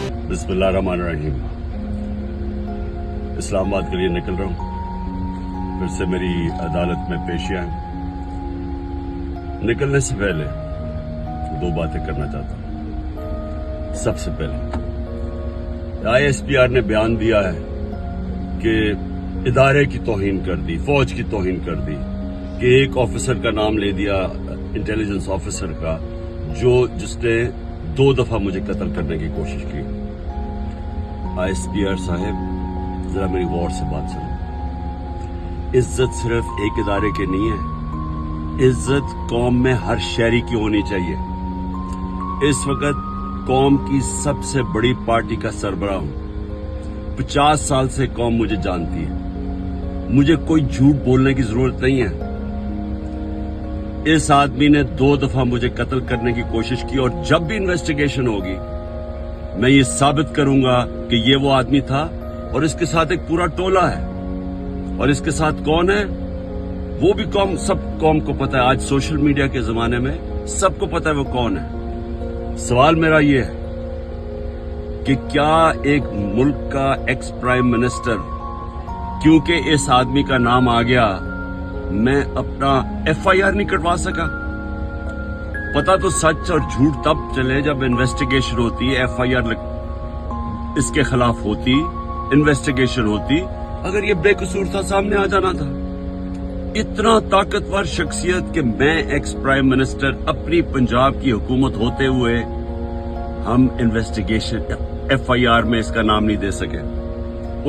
बिस्मिल्लाहिर्रहमानिर्रहीम। इस्लामाबाद के लिए निकल रहा हूँ। फिर से मेरी अदालत में पेशियां हैं। निकलने से पहले दो बातें करना चाहता हूँ। सबसे पहले ISPR ने बयान दिया है कि इदारे की तौहीन कर दी, फौज की तौहीन कर दी, कि एक ऑफिसर का नाम ले दिया, इंटेलिजेंस ऑफिसर का, जिसने 2 दफा मुझे कत्ल करने की कोशिश की। ISPR साहब, जरा मेरी गौर से बात सुनो। इज्जत सिर्फ एक इदारे की नहीं है, इज्जत कौम में हर शहरी की होनी चाहिए। इस वक्त कौम की सबसे बड़ी पार्टी का सरबराह हूं। 50 साल से कौम मुझे जानती है, मुझे कोई झूठ बोलने की जरूरत नहीं है। इस आदमी ने 2 दफा मुझे कत्ल करने की कोशिश की, और जब भी इन्वेस्टिगेशन होगी मैं ये साबित करूंगा कि ये वो आदमी था, और इसके साथ एक पूरा टोला है। और इसके साथ कौन है वो भी सब कौम को पता है। आज सोशल मीडिया के जमाने में सबको पता है वो कौन है। सवाल मेरा ये है कि क्या एक मुल्क का एक्स प्राइम मिनिस्टर, क्योंकि इस आदमी का नाम आ गया, मैं अपना FIR नहीं कटवा सका? पता तो सच और झूठ तब चले जब इन्वेस्टिगेशन होती है, FIR इसके खिलाफ होती, इन्वेस्टिगेशन होती। अगर ये बेकसूर था, सामने आ जाना था। इतना ताकतवर शख्सियत कि मैं एक्स प्राइम मिनिस्टर, अपनी पंजाब की हुकूमत होते हुए हम इन्वेस्टिगेशन FIR में इसका नाम नहीं दे सके।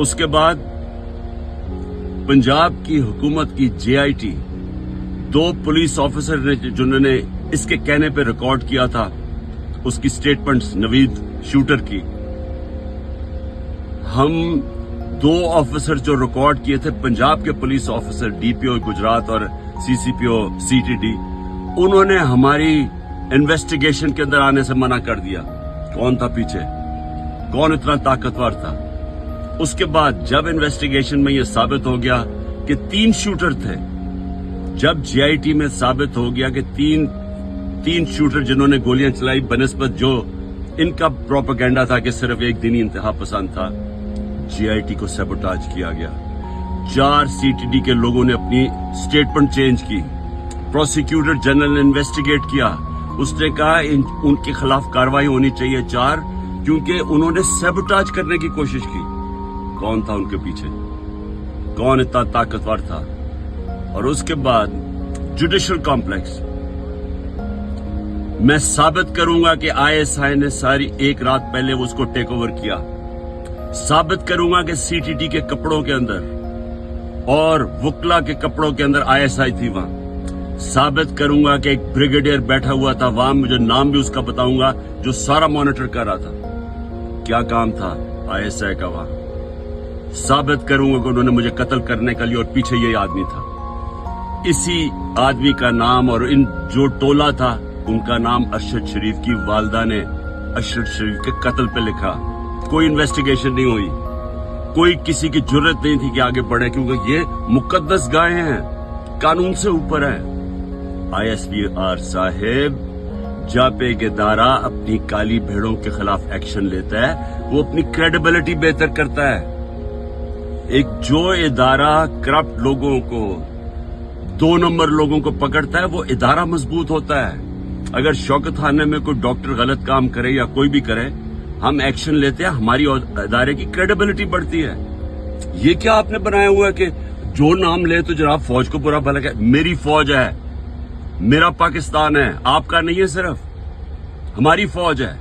उसके बाद पंजाब की हुकूमत की JIT, 2 पुलिस ऑफिसर ने जिन्होंने इसके कहने पे रिकॉर्ड किया था उसकी स्टेटमेंट्स, नवीद शूटर की, हम 2 ऑफिसर जो रिकॉर्ड किए थे, पंजाब के पुलिस ऑफिसर DPO गुजरात और CCPO CTD, उन्होंने हमारी इन्वेस्टिगेशन के अंदर आने से मना कर दिया। कौन था पीछे? कौन इतना ताकतवर था? उसके बाद जब इन्वेस्टिगेशन में यह साबित हो गया कि 3 शूटर थे, जब JIT में साबित हो गया कि तीन शूटर जिन्होंने गोलियां चलाई, बनिस्बत जो इनका प्रोपेगेंडा था कि सिर्फ एक दिन ही इंतहा पसंद था, JIT को सैबोटाज किया गया। 4 CTD के लोगों ने अपनी स्टेटमेंट चेंज की। प्रोसिक्यूटर जनरल ने इन्वेस्टिगेट किया, उसने कहा उनके खिलाफ कार्रवाई होनी चाहिए 4, क्योंकि उन्होंने सैबोटाज करने की कोशिश की। कौन था उनके पीछे? कौन इतना ताकतवर था? और उसके बाद जुडिशल कॉम्प्लेक्स, मैं साबित करूंगा कि ISI ने सारी एक रात पहले उसको टेक ओवर किया। साबित करूंगा कि CTD के कपड़ों के अंदर और वकला के कपड़ों के अंदर ISI थी वहां। साबित करूंगा कि एक ब्रिगेडियर बैठा हुआ था वहां, मुझे नाम भी उसका बताऊंगा, जो सारा मॉनिटर कर रहा था। क्या काम था ISI का वहां? साबित करूंगा कि उन्होंने मुझे कत्ल करने के लिए, और पीछे यही आदमी था। इसी आदमी का नाम और इन जो टोला था उनका नाम अरशद शरीफ की वालदा ने अरशद शरीफ के कत्ल पे लिखा। कोई इन्वेस्टिगेशन नहीं हुई, कोई किसी की जुर्रत नहीं थी कि आगे बढ़े, क्योंकि ये मुकद्दस गाय हैं, कानून से ऊपर हैं। ISPR साहेब, जब एक इदारा अपनी काली भेड़ों के खिलाफ एक्शन लेता है, वो अपनी क्रेडिबिलिटी बेहतर करता है। एक जो इदारा करप्ट लोगों को, 2 नंबर लोगों को पकड़ता है, वो इदारा मजबूत होता है। अगर शौकत खाने में कोई डॉक्टर गलत काम करे या कोई भी करे, हम एक्शन लेते हैं, हमारी इदारे की क्रेडिबिलिटी बढ़ती है। ये क्या आपने बनाया हुआ है कि जो नाम ले तो जनाब फौज को बुरा भला कहे? मेरी फौज है, मेरा पाकिस्तान है, आपका नहीं है, सिर्फ हमारी फौज है।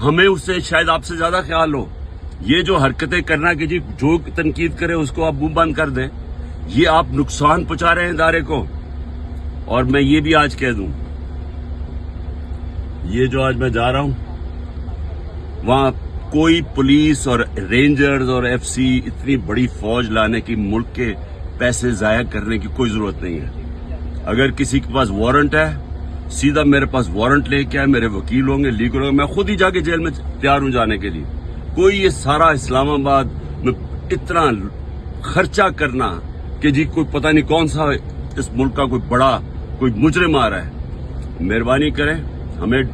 हमें उससे शायद आपसे ज्यादा ख्याल हो। ये जो हरकतें करना कि जी जो तनकीद करे उसको आप मुंह बंद कर दें, ये आप नुकसान पहुंचा रहे हैं इदारे को। और मैं ये भी आज कह दूं, ये जो आज मैं जा रहा हूं, वहां कोई पुलिस और रेंजर्स और FC इतनी बड़ी फौज लाने की, मुल्क के पैसे जाया करने की कोई जरूरत नहीं है। अगर किसी के पास वारंट है, सीधा मेरे पास वारंट लेके आए, मेरे वकील होंगे, लीगल होंगे, मैं खुद ही जाके जेल में तैयार हूं जाने के लिए। कोई ये सारा इस्लामाबाद में इतना खर्चा करना कि जी कोई पता नहीं कौन सा इस मुल्क का कोई बड़ा कोई मुजरिम आ रहा है, मेहरबानी करें, हमें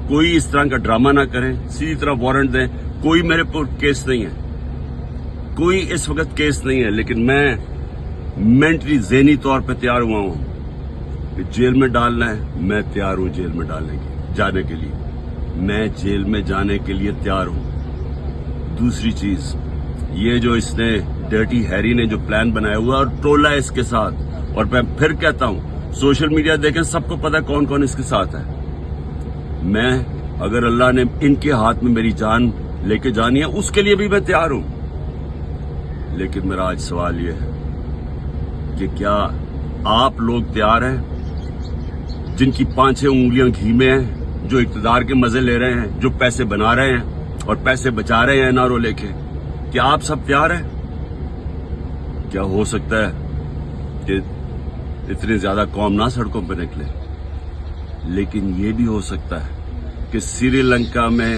कोई इस तरह का ड्रामा ना करें, सीधी तरह वारंट दें। कोई मेरे पर केस नहीं है, कोई इस वक्त केस नहीं है, लेकिन मैं मेंटली ज़हनी तौर पे तैयार हुआ हूं कि जेल में डालना है, मैं तैयार हूं जेल में जाने के लिए, मैं जेल में जाने के लिए तैयार हूं। दूसरी चीज, ये जो इसने डर्टी हैरी ने जो प्लान बनाया हुआ और टोला है इसके साथ, और मैं फिर कहता हूं सोशल मीडिया देखें, सबको पता कौन कौन इसके साथ है। मैं, अगर अल्लाह ने इनके हाथ में मेरी जान लेके जानी है, उसके लिए भी मैं तैयार हूं। लेकिन मेरा आज सवाल ये है कि क्या आप लोग तैयार हैं, जिनकी 5-6 उंगलियां घी में हैं, जो इक़्तिदार के मजे ले रहे हैं, जो पैसे बना रहे हैं और पैसे बचा रहे हैं एनआरओ लेके, क्या आप सब तैयार हैं? क्या हो सकता है कि इतनी ज्यादा कौम ना सड़कों पर निकले, लेकिन ये भी हो सकता है कि श्रीलंका में